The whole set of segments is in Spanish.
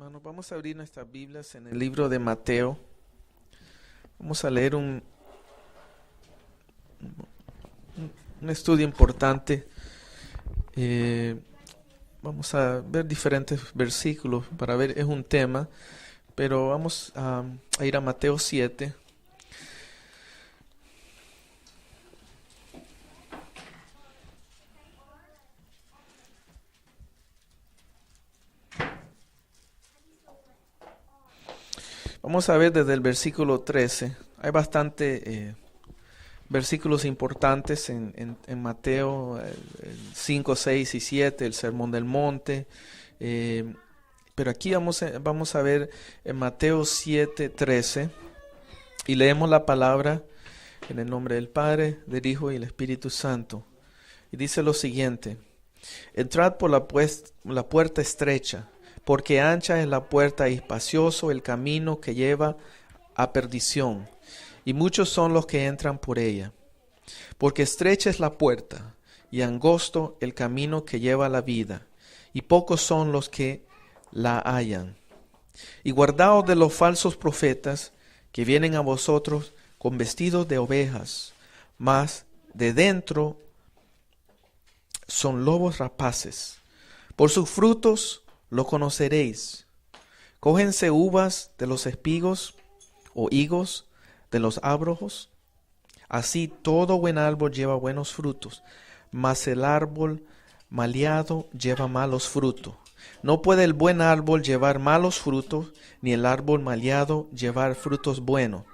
Hermanos, vamos a abrir nuestras Biblias en el libro de Mateo. Vamos a leer un estudio importante. Vamos a ver diferentes versículos para ver, es un tema, pero vamos a ir a Mateo 7. Vamos a ver desde el versículo 13. Hay bastante versículos importantes en Mateo, el 5, 6 y 7, el Sermón del Monte. Pero aquí vamos a ver en Mateo 7, 13. Y leemos la palabra en el nombre del Padre, del Hijo y del Espíritu Santo. Y dice lo siguiente: Entrad por la puerta estrecha, porque ancha es la puerta y espacioso el camino que lleva a perdición, y muchos son los que entran por ella. Porque estrecha es la puerta, y angosto el camino que lleva a la vida, y pocos son los que la hallan. Y guardaos de los falsos profetas, que vienen a vosotros con vestidos de ovejas, mas de dentro son lobos rapaces. Por sus frutos lo conoceréis. Cógense uvas de los espigos o higos de los abrojos. Así todo buen árbol lleva buenos frutos, mas el árbol maleado lleva malos frutos. No puede el buen árbol llevar malos frutos, ni el árbol maleado llevar frutos buenos.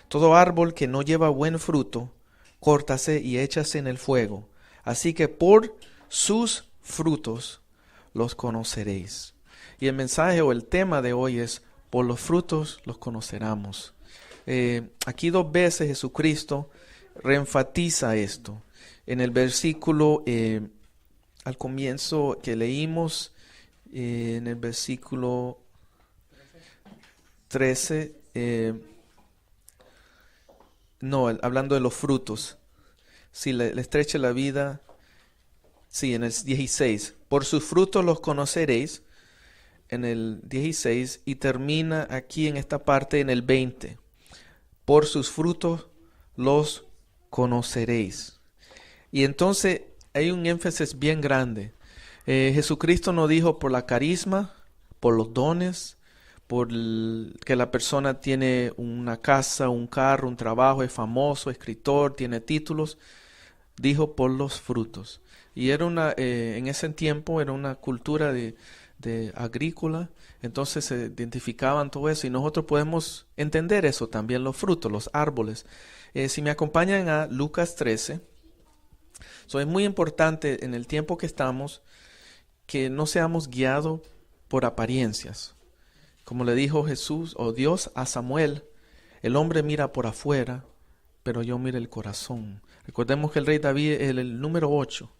Todo árbol que no lleva buen fruto, córtase y échase en el fuego. Así que por sus frutos los conoceréis. Y el mensaje o el tema de hoy es: por los frutos los conoceremos. Aquí dos veces Jesucristo reenfatiza esto. En el versículo, al comienzo que leímos, en el versículo 13, hablando de los frutos. Si le estrecha la vida. Sí, en el 16. Por sus frutos los conoceréis. En el 16. Y termina aquí en esta parte en el 20. Por sus frutos los conoceréis. Y entonces hay un énfasis bien grande. Jesucristo no dijo por la carisma, por los dones, que la persona tiene una casa, un carro, un trabajo, es famoso, escritor, tiene títulos. Dijo por los frutos. Y era en ese tiempo era una cultura de agrícola, entonces se identificaban todo eso, y nosotros podemos entender eso también, los frutos, los árboles. Si me acompañan a Lucas 13, es muy importante en el tiempo que estamos que no seamos guiados por apariencias. Como le dijo Jesús o Dios a Samuel: el hombre mira por afuera, pero yo miro el corazón. Recordemos que el rey David es el número 8.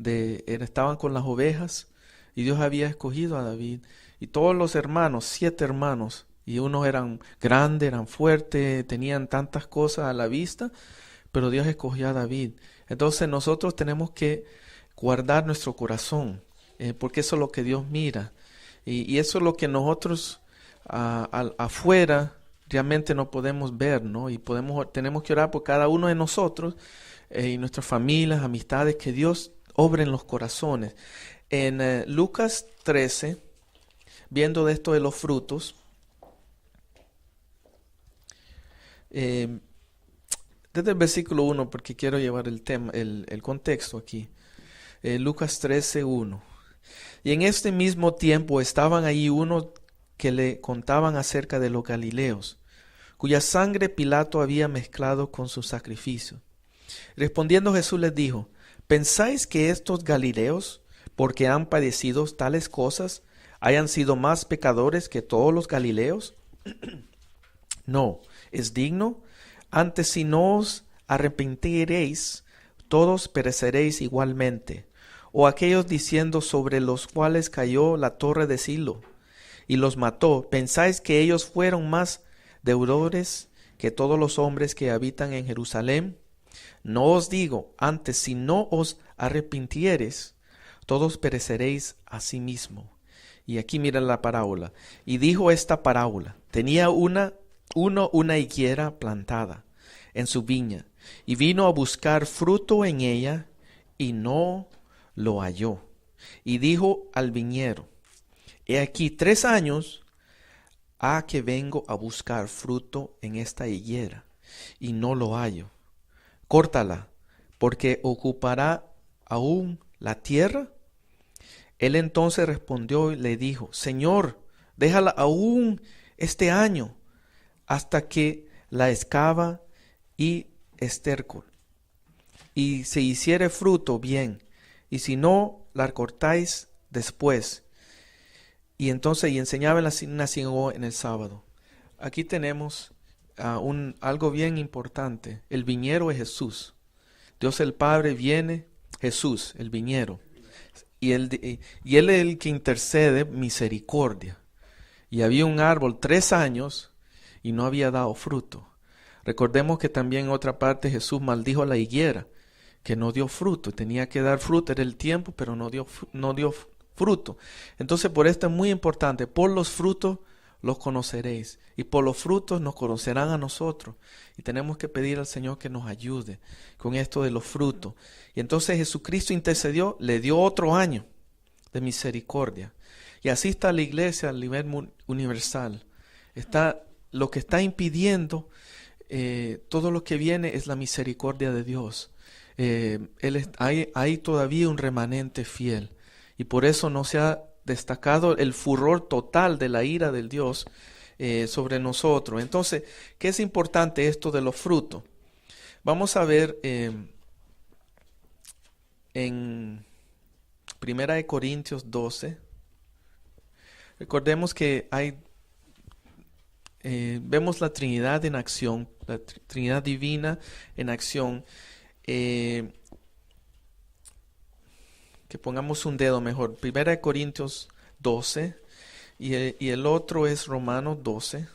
Estaban con las ovejas y Dios había escogido a David. Y todos los hermanos, 7 hermanos, y unos eran grandes, eran fuertes, tenían tantas cosas a la vista, pero Dios escogió a David. Entonces nosotros tenemos que guardar nuestro corazón, porque eso es lo que Dios mira. Y eso es lo que nosotros afuera realmente no podemos ver, ¿no? Y tenemos que orar por cada uno de nosotros y nuestras familias, amistades, que Dios obre en los corazones. En Lucas 13, viendo de esto de los frutos, desde el versículo 1, porque quiero llevar el tema, el contexto aquí. Lucas 13, 1. Y en este mismo tiempo estaban allí unos que le contaban acerca de los galileos, cuya sangre Pilato había mezclado con sus sacrificios. Respondiendo Jesús les dijo: ¿pensáis que estos galileos, porque han padecido tales cosas, hayan sido más pecadores que todos los galileos? No, es digno. Antes, si no os arrepentiréis, todos pereceréis igualmente. O aquellos diciendo sobre los cuales cayó la torre de Silo y los mató, ¿pensáis que ellos fueron más deudores que todos los hombres que habitan en Jerusalén? No os digo, antes, si no os arrepintiereis, todos pereceréis asimismo. Y aquí miren la parábola. Y dijo esta parábola. Tenía una higuera plantada en su viña, y vino a buscar fruto en ella, y no lo halló. Y dijo al viñero: he aquí 3 años ha que vengo a buscar fruto en esta higuera, y no lo hallo. Córtala, porque ocupará aún la tierra. Él entonces respondió y le dijo: Señor, déjala aún este año, hasta que la excava y estiércol, y se hiciere fruto, bien, y si no, la cortáis después. Y entonces enseñaba en una sinagoga en el sábado. Aquí tenemos algo bien importante. El viñero es Jesús. Dios el Padre viene, Jesús, el viñero. Y Él es el que intercede misericordia. Y había un árbol 3 años y no había dado fruto. Recordemos que también en otra parte Jesús maldijo a la higuera, que no dio fruto. Tenía que dar fruto, era el tiempo, pero no dio fruto. Entonces por esto es muy importante: por los frutos los conoceréis, y por los frutos nos conocerán a nosotros. Y tenemos que pedir al Señor que nos ayude con esto de los frutos. Y entonces Jesucristo intercedió, le dio otro año de misericordia. Y así está la iglesia a nivel universal. Lo que está impidiendo todo lo que viene es la misericordia de Dios. Hay todavía un remanente fiel, y por eso no se ha destacado el furor total de la ira del Dios sobre nosotros. Entonces, ¿qué es importante esto de los frutos? Vamos a ver en 1 Corintios 12. Recordemos que vemos la Trinidad en acción, la Trinidad divina en acción. Que pongamos un dedo mejor. 1 Corintios 12 y el otro es Romanos 12.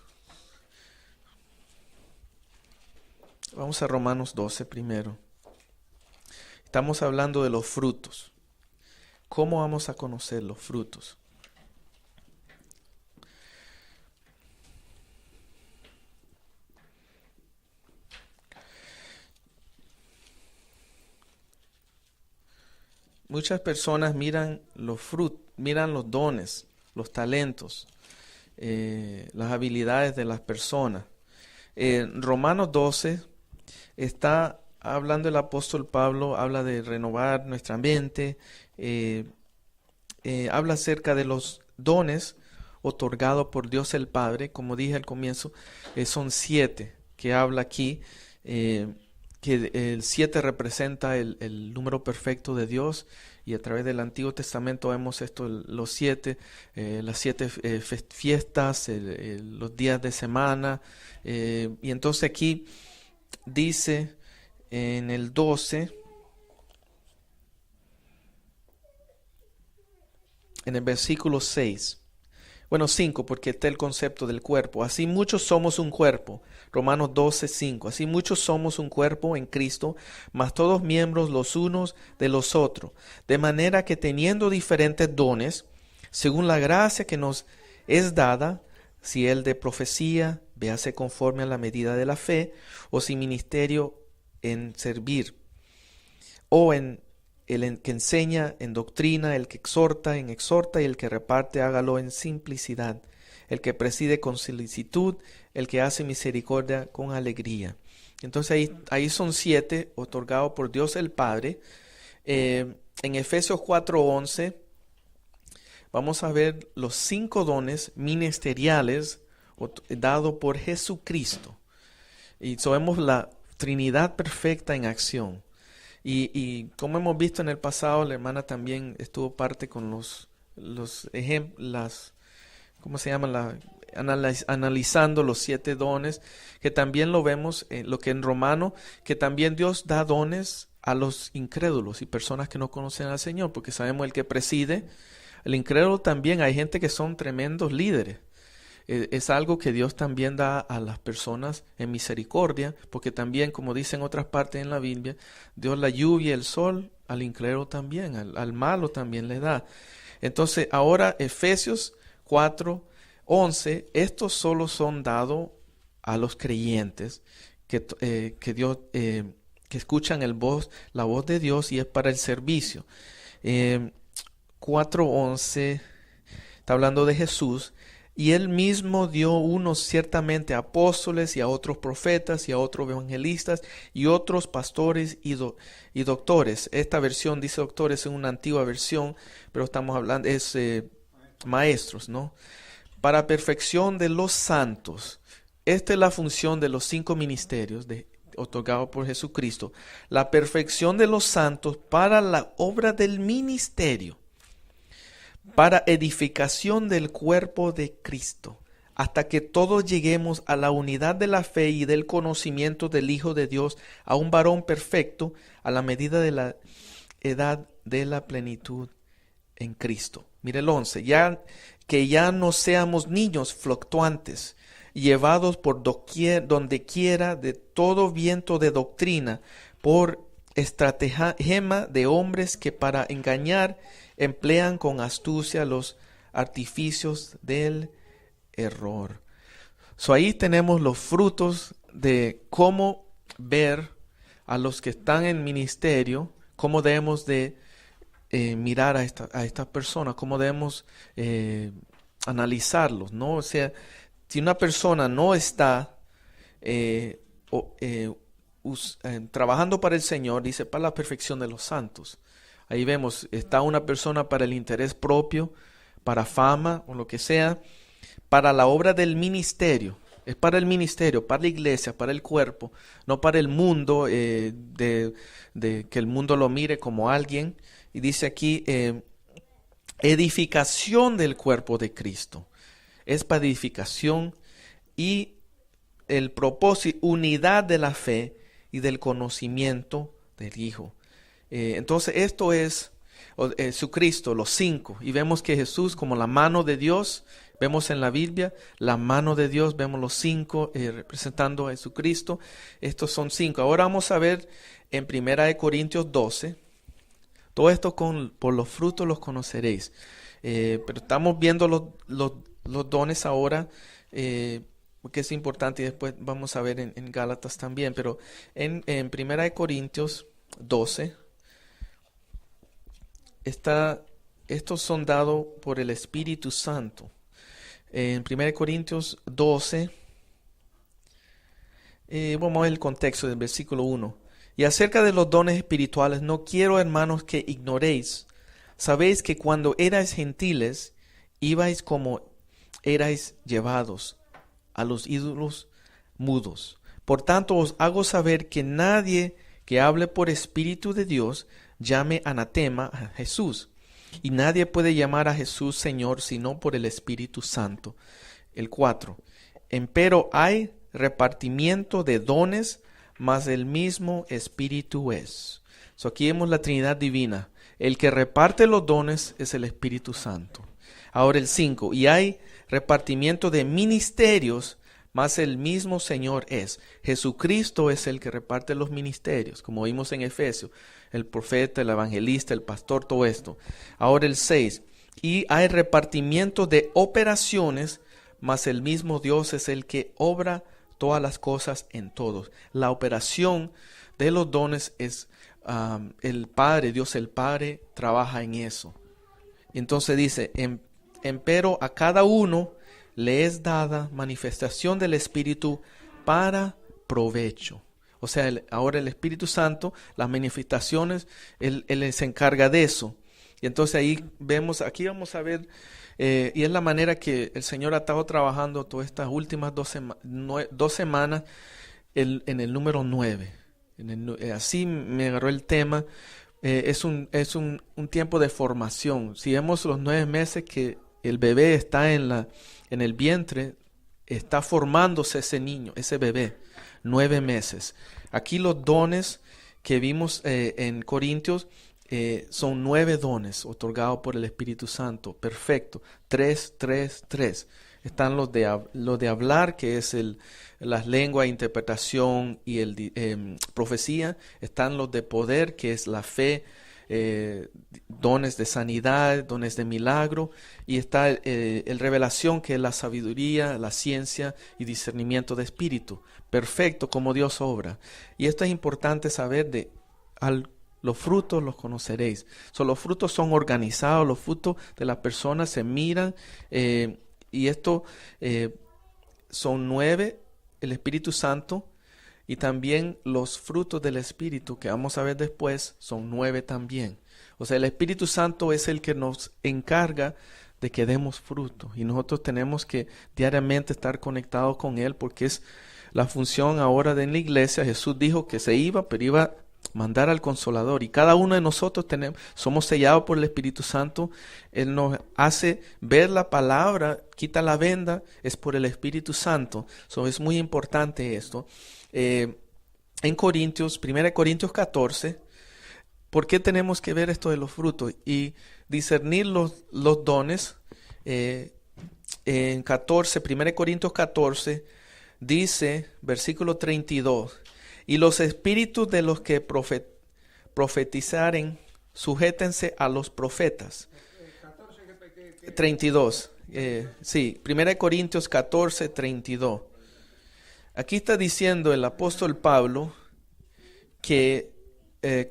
Vamos a Romanos 12 primero. Estamos hablando de los frutos. ¿Cómo vamos a conocer los frutos? Muchas personas miran los frutos, miran los dones, los talentos, las habilidades de las personas. Romanos 12 está hablando el apóstol Pablo, habla de renovar nuestra mente, habla acerca de los dones otorgados por Dios el Padre. Como dije al comienzo, son 7 que habla aquí, que el 7 representa el número perfecto de Dios, y a través del Antiguo Testamento vemos esto, los 7, las 7 fiestas, los días de semana, y entonces aquí dice en el 12, en el versículo 6, bueno, 5, porque está el concepto del cuerpo. Así muchos somos un cuerpo. Romanos 12, 5. Así muchos somos un cuerpo en Cristo, mas todos miembros los unos de los otros. De manera que teniendo diferentes dones, según la gracia que nos es dada, si el de profecía, véase conforme a la medida de la fe, o si ministerio en servir, o en el que enseña en doctrina, el que exhorta en exhorta, y el que reparte hágalo en simplicidad, el que preside con solicitud, el que hace misericordia con alegría. Entonces ahí son 7 otorgados por Dios el Padre. En Efesios 4:11 vamos a ver los 5 dones ministeriales dados por Jesucristo. Y vemos la Trinidad perfecta en acción. Y como hemos visto en el pasado, la hermana también estuvo parte con los ejemplos, ¿cómo se llama? Analizando los 7 dones, que también lo vemos en lo que en Romano, que también Dios da dones a los incrédulos y personas que no conocen al Señor, porque sabemos el que preside, el incrédulo también, hay gente que son tremendos líderes. Es algo que Dios también da a las personas en misericordia, porque también, como dicen otras partes en la Biblia, Dios la lluvia y el sol al incrédulo también, al malo también le da. Entonces ahora Efesios 4:11, estos solo son dados a los creyentes que Dios, que escuchan la voz de Dios, y es para el servicio. 4:11 está hablando de Jesús. Y él mismo dio unos ciertamente apóstoles, y a otros profetas, y a otros evangelistas, y otros pastores y doctores. Esta versión dice doctores en una antigua versión, pero estamos hablando, es maestros, ¿no? Para perfección de los santos. Esta es la función de los 5 ministerios otorgados por Jesucristo. La perfección de los santos para la obra del ministerio, para edificación del cuerpo de Cristo, hasta que todos lleguemos a la unidad de la fe y del conocimiento del Hijo de Dios, a un varón perfecto, a la medida de la edad de la plenitud en Cristo. Mire el 11, que ya no seamos niños fluctuantes, llevados por donde quiera de todo viento de doctrina, por estratagema de hombres que para engañar emplean con astucia los artificios del error. Ahí tenemos los frutos de cómo ver a los que están en ministerio, cómo debemos de mirar a estas personas, cómo debemos analizarlos, ¿no? O sea, si una persona no está trabajando para el Señor, dice, para la perfección de los santos. Ahí vemos, está una persona para el interés propio, para fama o lo que sea, para la obra del ministerio. Es para el ministerio, para la iglesia, para el cuerpo, no para el mundo, de que el mundo lo mire como alguien. Y dice aquí, edificación del cuerpo de Cristo. Es para edificación y el propósito, unidad de la fe y del conocimiento del Hijo. Entonces esto es Jesucristo, los 5. Y vemos que Jesús como la mano de Dios, vemos en la Biblia la mano de Dios, vemos los 5 representando a Jesucristo. Estos son 5. Ahora vamos a ver en 1 Corintios 12. Todo esto por los frutos los conoceréis. Pero estamos viendo los dones ahora, porque es importante, y después vamos a ver en Gálatas también. Pero en 1 Corintios 12, estos son dados por el Espíritu Santo. En 1 Corintios 12, vamos a ver el contexto del versículo 1. Y acerca de los dones espirituales, no quiero, hermanos, que ignoréis. Sabéis que cuando erais gentiles, ibais como erais llevados a los ídolos mudos. Por tanto, os hago saber que nadie que hable por Espíritu de Dios llame anatema a Jesús. Y nadie puede llamar a Jesús Señor sino por el Espíritu Santo. El 4. Empero hay repartimiento de dones, mas el mismo Espíritu es. Aquí vemos la Trinidad Divina. El que reparte los dones es el Espíritu Santo. Ahora el 5. Y hay repartimiento de ministerios, mas el mismo Señor es. Jesucristo es el que reparte los ministerios, como vimos en Efesios. El profeta, el evangelista, el pastor, todo esto. Ahora el 6. Y hay repartimiento de operaciones, mas el mismo Dios es el que obra todas las cosas en todos. La operación de los dones es el Padre, Dios el Padre trabaja en eso. Entonces dice, empero a cada uno le es dada manifestación del Espíritu para provecho. O sea, ahora el Espíritu Santo, las manifestaciones, Él se encarga de eso. Y entonces ahí vemos, aquí vamos a ver, y es la manera que el Señor ha estado trabajando todas estas últimas 2 semanas en el número 9. Así me agarró el tema. Es un tiempo de formación. Si vemos los 9 meses que el bebé está en el vientre, está formándose ese niño, ese bebé, 9 meses. Aquí los dones que vimos en Corintios son 9 dones otorgados por el Espíritu Santo. Perfecto. 3, 3, 3. Están los de hablar, que es las lenguas, interpretación y profecía. Están los de poder, que es la fe, dones de sanidad, dones de milagro, y está el revelación, que es la sabiduría, la ciencia y discernimiento de espíritu. Perfecto como Dios obra. Y esto es importante saber los frutos los conoceréis. Los frutos son organizados, los frutos de las personas se miran, y esto son 9, el Espíritu Santo, y también los frutos del Espíritu, que vamos a ver después, son 9 también. O sea, el Espíritu Santo es el que nos encarga de que demos fruto, y nosotros tenemos que diariamente estar conectados con Él, porque es la función ahora de la iglesia. Jesús dijo que se iba, pero iba a mandar al Consolador, y cada uno de nosotros somos sellados por el Espíritu Santo. Él nos hace ver la palabra, quita la venda, es por el Espíritu Santo. Es muy importante esto. En Corintios, 1 Corintios 14, ¿por qué tenemos que ver esto de los frutos y discernir los dones? En 1 Corintios 14 dice, versículo 32, y los espíritus de los que profetizaren, sujétense a los profetas. 32, sí, 1 Corintios 14, 32. Aquí está diciendo el apóstol Pablo que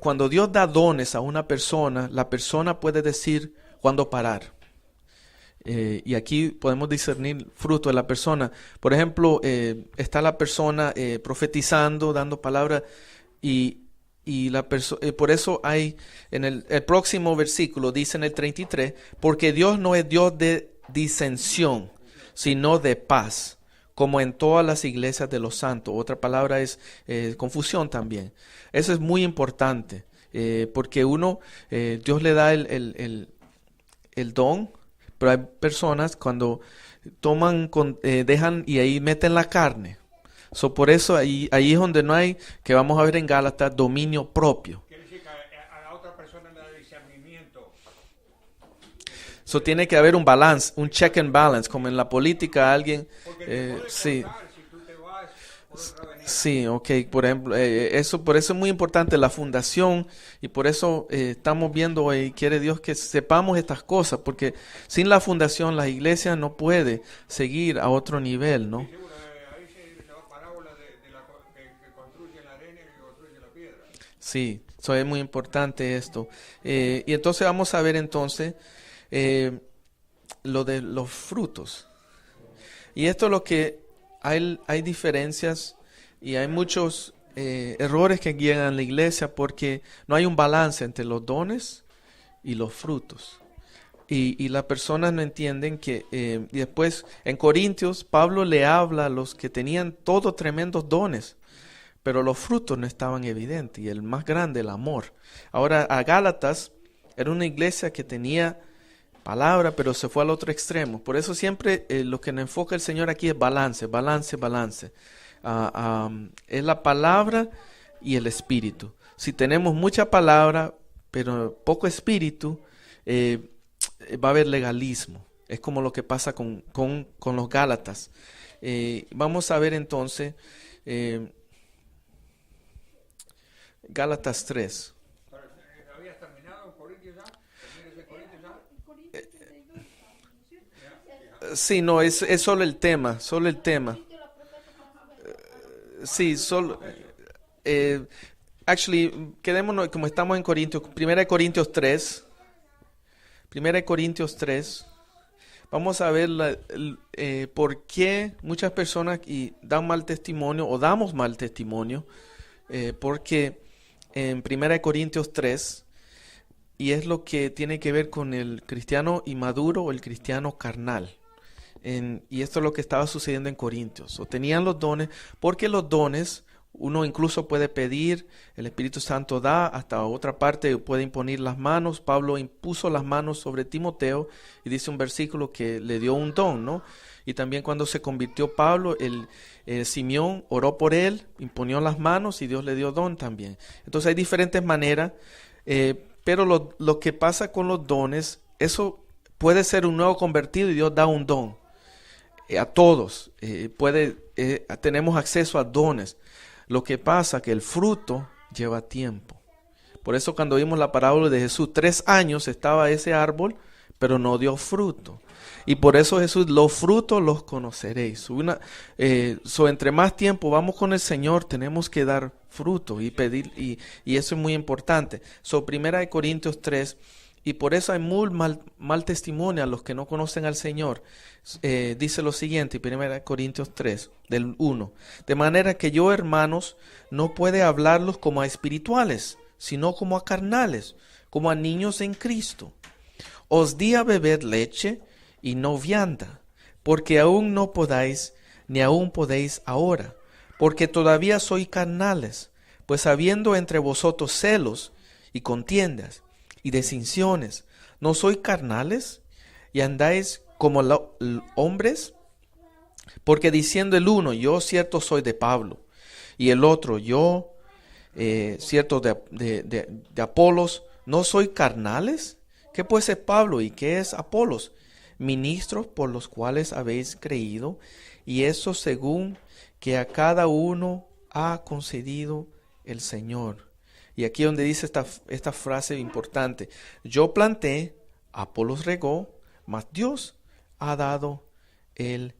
cuando Dios da dones a una persona, la persona puede decir cuándo parar. Y aquí podemos discernir fruto de la persona. Por ejemplo, está la persona profetizando, dando palabra, y por eso hay en el próximo versículo, dice en el 33, porque Dios no es Dios de disensión, sino de paz, como en todas las iglesias de los santos. Otra palabra es confusión también. Eso es muy importante, porque Dios le da el don, pero hay personas cuando toman, dejan y ahí meten la carne. Por eso ahí es donde no hay, que vamos a ver en Gálatas, dominio propio. Quiere decir que a la otra persona le da discernimiento. Tiene que haber un balance, un check and balance, como en la política alguien, sí. Sí, ok, por ejemplo, por eso es muy importante la fundación, y por eso estamos viendo hoy, quiere Dios que sepamos estas cosas, porque sin la fundación la iglesia no puede seguir a otro nivel, ¿no? Ahí la parábola que construye la arena y que construye la piedra. Sí, eso es muy importante esto. Y entonces vamos a ver entonces lo de los frutos. Y esto es lo que hay diferencias. Y hay muchos errores que llegan a la iglesia porque no hay un balance entre los dones y los frutos. Y las personas no entienden que y después en Corintios Pablo le habla a los que tenían todos tremendos dones, pero los frutos no estaban evidentes, y el más grande, el amor. Ahora a Gálatas era una iglesia que tenía palabra, pero se fue al otro extremo. Por eso siempre lo que nos enfoca el Señor aquí es balance, balance, balance. Es la palabra y el espíritu. Si tenemos mucha palabra pero poco espíritu, va a haber legalismo. Es como lo que pasa con los Gálatas. Vamos a ver entonces Gálatas 3. ¿Habías terminado Corintios ya? Sí, no, es solo el tema, Sí, solo. Quedémonos como estamos en Corintios, 1 Corintios 3. 1 Corintios 3. Vamos a ver por qué muchas personas dan mal testimonio o damos mal testimonio. Porque en 1 Corintios 3, y es lo que tiene que ver con el cristiano inmaduro o el cristiano carnal. Y esto es lo que estaba sucediendo en Corintios. Tenían los dones, porque los dones uno incluso puede pedir, el Espíritu Santo da, hasta otra parte puede imponer las manos. Pablo impuso las manos sobre Timoteo y dice un versículo que le dio un don, ¿no? Y también cuando se convirtió Pablo, Simeón oró por él, imponió las manos y Dios le dio don también. Entonces hay diferentes maneras, pero lo que pasa con los dones, eso puede ser un nuevo convertido y Dios da un don. A todos tenemos acceso a dones. Lo que pasa que el fruto lleva tiempo, Por eso cuando vimos la parábola de Jesús, 3 años estaba ese árbol, pero no dio fruto. Y por eso Jesús, los frutos los conoceréis. Entre más tiempo vamos con el Señor, tenemos que dar fruto y pedir, y eso es muy importante. Primera de Corintios 3, y por eso hay muy mal testimonio a los que no conocen al Señor. Dice lo siguiente, Primera de Corintios 3, del 1. De manera que yo, hermanos, no puede hablarlos como a espirituales, sino como a carnales, como a niños en Cristo. Os di a beber leche y no vianda, porque aún no podáis, ni aún podéis ahora, porque todavía sois carnales, pues habiendo entre vosotros celos y contiendas y distinciones, ¿no sois carnales y andáis como hombres? Porque diciendo el uno, yo cierto soy de Pablo, y el otro, yo cierto de Apolos, ¿no soy carnales? ¿Qué pues es Pablo y qué es Apolos? Ministros por los cuales habéis creído, y eso según que a cada uno ha concedido el Señor. Y aquí donde dice esta frase importante: yo planté, Apolos regó, mas Dios ha dado el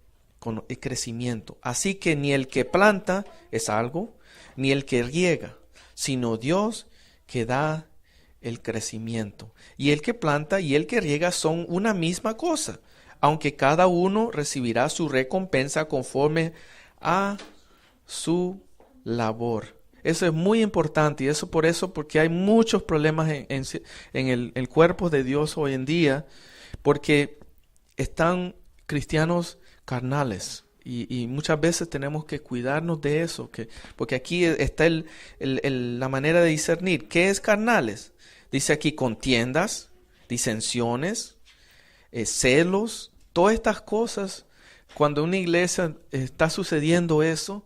crecimiento. Así que ni el que planta es algo, ni el que riega, sino Dios que da el crecimiento. Y el que planta y el que riega son una misma cosa, aunque cada uno recibirá su recompensa conforme a su labor. Eso es muy importante, y eso porque hay muchos problemas en el cuerpo de Dios hoy en día, porque están cristianos carnales. Y muchas veces tenemos que cuidarnos de eso, porque aquí está la manera de discernir. ¿Qué es carnales? Dice aquí contiendas, disensiones, celos, todas estas cosas. Cuando en una iglesia está sucediendo eso,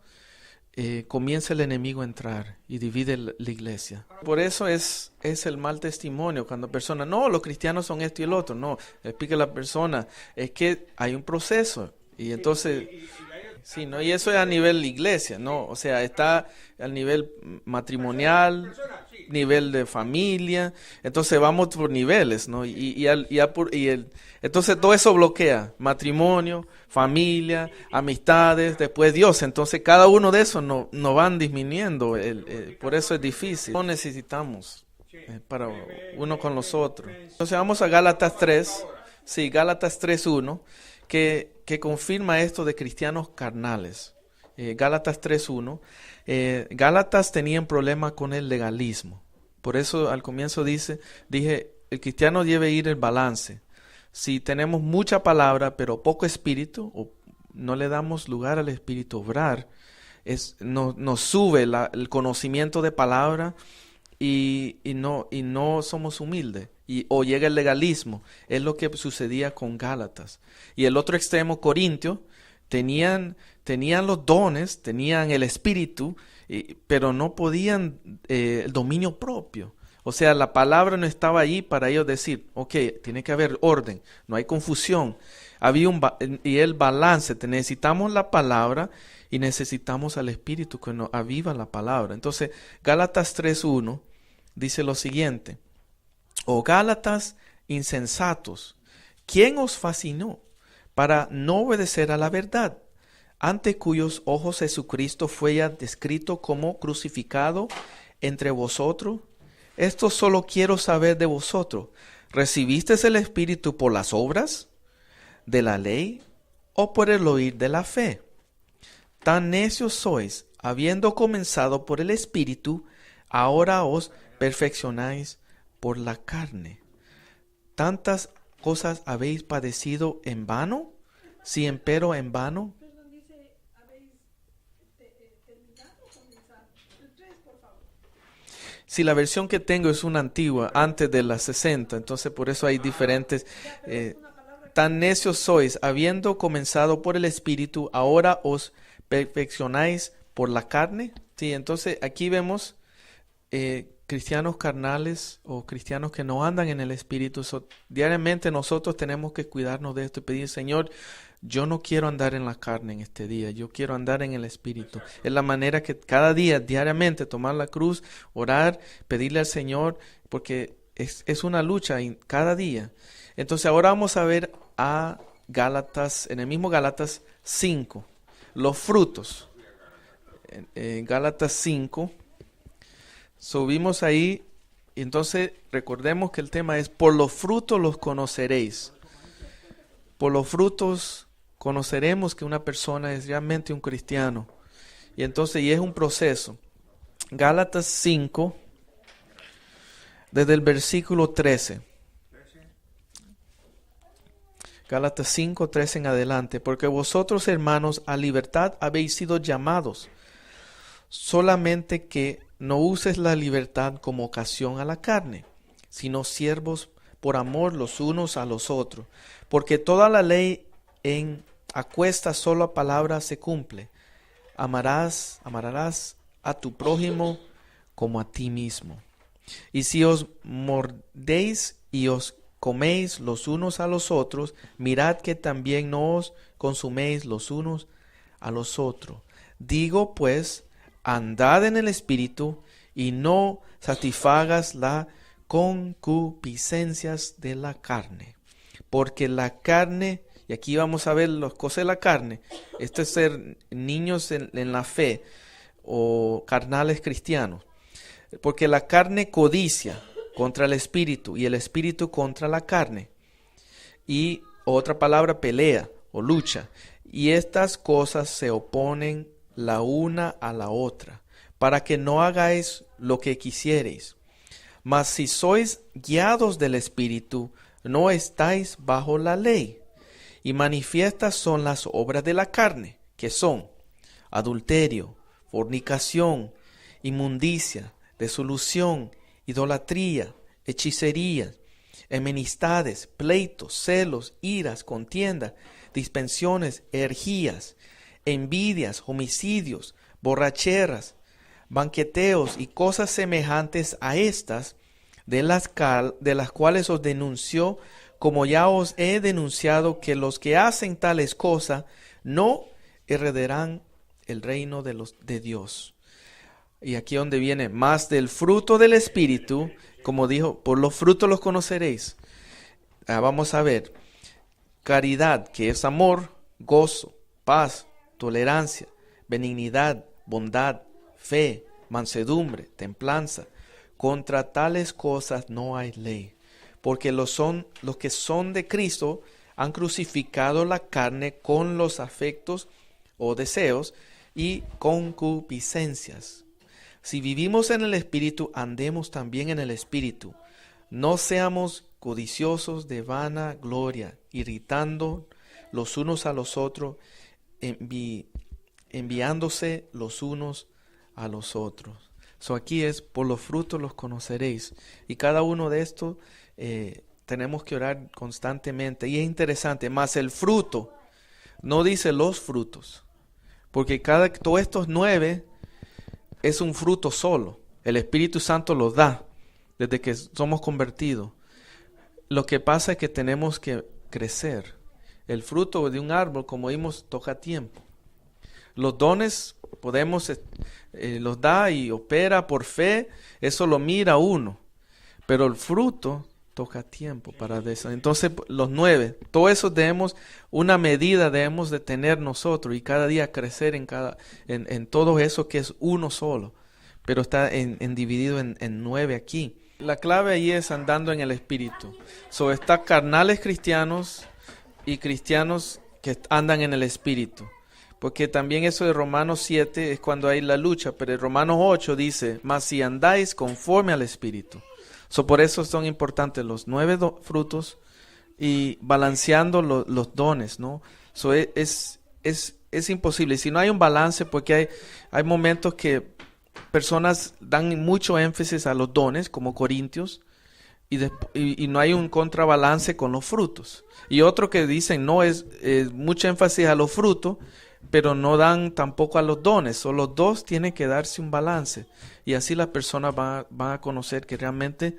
comienza el enemigo a entrar y divide la iglesia. Por eso es el mal testimonio. Cuando personas, no, los cristianos son esto y el otro. No, explica a la persona, es que hay un proceso. Y entonces, sí, ¿no? Y eso es a nivel iglesia, ¿no? O sea, está al nivel matrimonial, nivel de familia. Entonces vamos por niveles, ¿no? Entonces todo eso bloquea matrimonio, familia, amistades, después Dios. Entonces cada uno de esos no van disminuyendo. Por eso es difícil. No necesitamos para uno con los otros. Entonces vamos a Gálatas 3. Sí, Gálatas 3:1. Que confirma esto de cristianos carnales. Gálatas 3:1. Gálatas tenían problema con el legalismo. Por eso al comienzo dije, el cristiano debe ir el balance. Si tenemos mucha palabra pero poco espíritu, o no le damos lugar al espíritu obrar, nos sube el conocimiento de palabra y no somos humildes. O llega el legalismo. Es lo que sucedía con Gálatas. Y el otro extremo, Corintios, tenían los dones, tenían el espíritu, pero no podían el dominio propio. O sea, la palabra no estaba ahí para ellos decir, ok, tiene que haber orden, no hay confusión. Había el balance, necesitamos la palabra y necesitamos al espíritu que nos aviva la palabra. Entonces, Gálatas 3:1 dice lo siguiente: oh Gálatas insensatos, ¿quién os fascinó para no obedecer a la verdad, ante cuyos ojos Jesucristo fue ya descrito como crucificado entre vosotros? Esto solo quiero saber de vosotros: ¿recibisteis el Espíritu por las obras de la ley o por el oír de la fe? Tan necios sois, habiendo comenzado por el Espíritu, ahora os perfeccionáis por la carne. ¿Tantas cosas habéis padecido en vano? Si empero en vano. Si la versión que tengo es una antigua, antes de las 60, entonces por eso hay diferentes. Tan necios sois, habiendo comenzado por el Espíritu, ahora os perfeccionáis por la carne. Sí, entonces aquí vemos cristianos carnales o cristianos que no andan en el Espíritu, diariamente nosotros tenemos que cuidarnos de esto y pedir, Señor, yo no quiero andar en la carne en este día, yo quiero andar en el Espíritu. Es la manera que cada día, diariamente, tomar la cruz, orar, pedirle al Señor, porque es una lucha cada día. Entonces ahora vamos a ver a Gálatas, en el mismo Gálatas 5, los frutos. En Gálatas 5, subimos ahí, y entonces recordemos que el tema es, por los frutos los conoceréis. Por los frutos conoceremos que una persona es realmente un cristiano. Y entonces, y es un proceso. Gálatas 5, desde el versículo 13. Gálatas 5, 13 en adelante. Porque vosotros, hermanos, a libertad habéis sido llamados, solamente que no uses la libertad como ocasión a la carne, sino siervos por amor los unos a los otros. Porque toda la ley en aquesta sola palabra se cumple: amarás a tu prójimo como a ti mismo. Y si os mordéis y os coméis los unos a los otros, mirad que también no os consuméis los unos a los otros. Digo pues, andad en el Espíritu, y no satisfagas las concupiscencias de la carne. Porque la carne, y aquí vamos a ver las cosas de la carne, esto es ser niños en la fe o carnales cristianos. Porque la carne codicia contra el Espíritu y el Espíritu contra la carne. Y otra palabra, pelea o lucha. Y estas cosas se oponen la una a la otra, para que no hagáis lo que quisiereis. Mas si sois guiados del Espíritu, no estáis bajo la ley. Y manifiestas son las obras de la carne, que son adulterio, fornicación, inmundicia, disolución, idolatría, hechicería, enemistades, pleitos, celos, iras, contiendas, dispensiones, herejías, envidias, homicidios, borracheras, banqueteos y cosas semejantes a estas, de las cuales os denunció, como ya os he denunciado, que los que hacen tales cosas no heredarán el reino de Dios. Y aquí donde viene, más del fruto del Espíritu, como dijo, por los frutos los conoceréis. Vamos a ver, caridad, que es amor, gozo, paz, tolerancia, benignidad, bondad, fe, mansedumbre, templanza. Contra tales cosas no hay ley, porque los que son de Cristo han crucificado la carne con los afectos o deseos y concupiscencias. Si vivimos en el Espíritu, andemos también en el Espíritu. No seamos codiciosos de vana gloria, irritando los unos a los otros, enviándose los unos a los otros. Aquí es, por los frutos los conoceréis. Y cada uno de estos tenemos que orar constantemente. Y es interesante, más el fruto, no dice los frutos. Porque todos estos 9 es un fruto solo. El Espíritu Santo los da desde que somos convertidos. Lo que pasa es que tenemos que crecer. El fruto de un árbol, como vimos, toca tiempo. Los dones podemos, los da y opera por fe, eso lo mira uno. Pero el fruto toca tiempo para eso. Entonces, los 9, todo eso debemos, una medida debemos de tener nosotros y cada día crecer en todo eso que es uno solo. Pero está dividido en 9 aquí. La clave ahí es andando en el Espíritu. Está carnales cristianos y cristianos que andan en el Espíritu. Porque también eso de Romanos 7 es cuando hay la lucha, pero en Romanos 8 dice, mas si andáis conforme al Espíritu. Por eso son importantes los 9 frutos y balanceando los dones, ¿no? Es imposible. Si no hay un balance, porque hay momentos que personas dan mucho énfasis a los dones, como Corintios, y no hay un contrabalance con los frutos. Y otro que dicen, no, es mucho énfasis a los frutos, pero no dan tampoco a los dones. O los dos tienen que darse un balance. Y así las personas van a conocer que realmente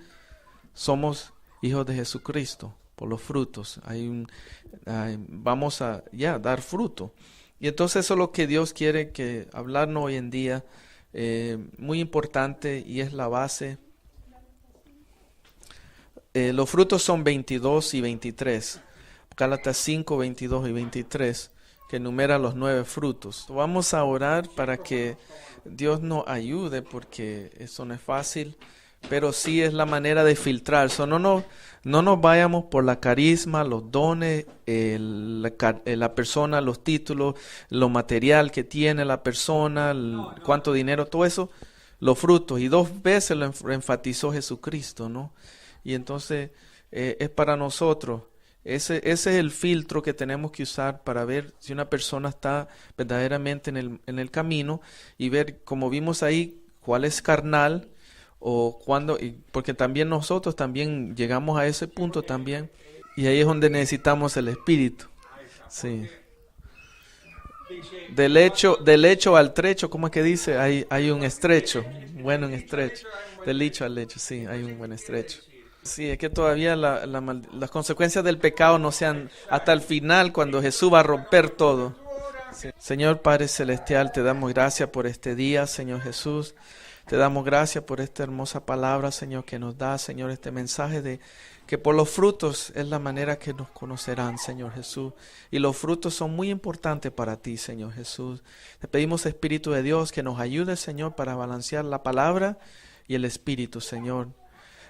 somos hijos de Jesucristo por los frutos. Vamos a dar fruto. Y entonces eso es lo que Dios quiere que hablarnos hoy en día. Muy importante, y es la base. Los frutos son 22 y 23. Gálatas 5, 22 y 23, que enumera los 9 frutos. Vamos a orar para que Dios nos ayude, porque eso no es fácil, pero sí es la manera de filtrar. No nos vayamos por la carisma, los dones, la persona, los títulos, lo material que tiene la persona, cuánto dinero, todo eso, los frutos. Y 2 veces lo enfatizó Jesucristo, ¿no? Y entonces es para nosotros. Ese es el filtro que tenemos que usar para ver si una persona está verdaderamente en el camino, y ver, como vimos ahí, cuál es carnal, o cuando, porque también nosotros también llegamos a ese punto también, y ahí es donde necesitamos el Espíritu. Sí. Del hecho al trecho, ¿cómo es que dice? Hay un estrecho, bueno, un estrecho. Del hecho al hecho, sí, hay un buen estrecho. Sí, es que todavía las consecuencias del pecado no sean hasta el final, cuando Jesús va a romper todo. Sí. Señor Padre Celestial, te damos gracias por este día, Señor Jesús. Te damos gracias por esta hermosa palabra, Señor, que nos da, Señor, este mensaje de que por los frutos es la manera que nos conocerán, Señor Jesús. Y los frutos son muy importantes para ti, Señor Jesús. Te pedimos, Espíritu de Dios, que nos ayude, Señor, para balancear la palabra y el Espíritu, Señor.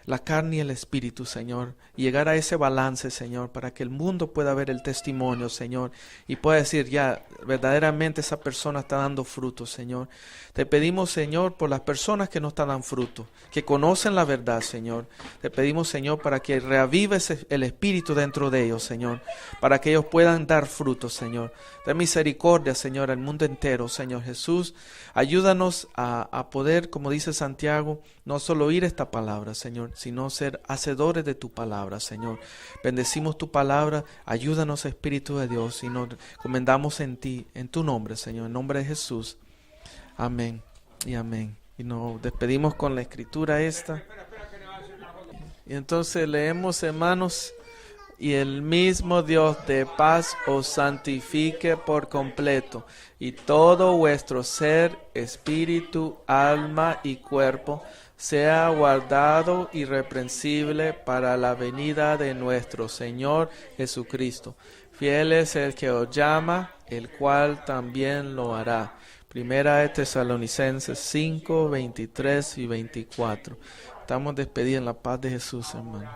La carne y el Espíritu, Señor, y llegar a ese balance, Señor, para que el mundo pueda ver el testimonio, Señor, y pueda decir, ya, verdaderamente esa persona está dando fruto, Señor. Te pedimos, Señor, por las personas que no están dando fruto, que conocen la verdad, Señor. Te pedimos, Señor, para que reavives el Espíritu dentro de ellos, Señor, para que ellos puedan dar fruto, Señor. Ten misericordia, Señor, al mundo entero, Señor Jesús. Ayúdanos a poder, como dice Santiago, no solo oír esta palabra, Señor, sino ser hacedores de tu palabra, Señor. Bendecimos tu palabra, ayúdanos, Espíritu de Dios, y nos encomendamos en ti, en tu nombre, Señor, en nombre de Jesús. Amén y amén. Y nos despedimos con la escritura esta. Y entonces leemos, hermanos: y el mismo Dios de paz os santifique por completo, y todo vuestro ser, espíritu, alma y cuerpo sea guardado irreprensible para la venida de nuestro Señor Jesucristo. Fiel es el que os llama, el cual también lo hará. Primera de Tesalonicenses 5, 23 y 24. Estamos despedidos en la paz de Jesús, hermano.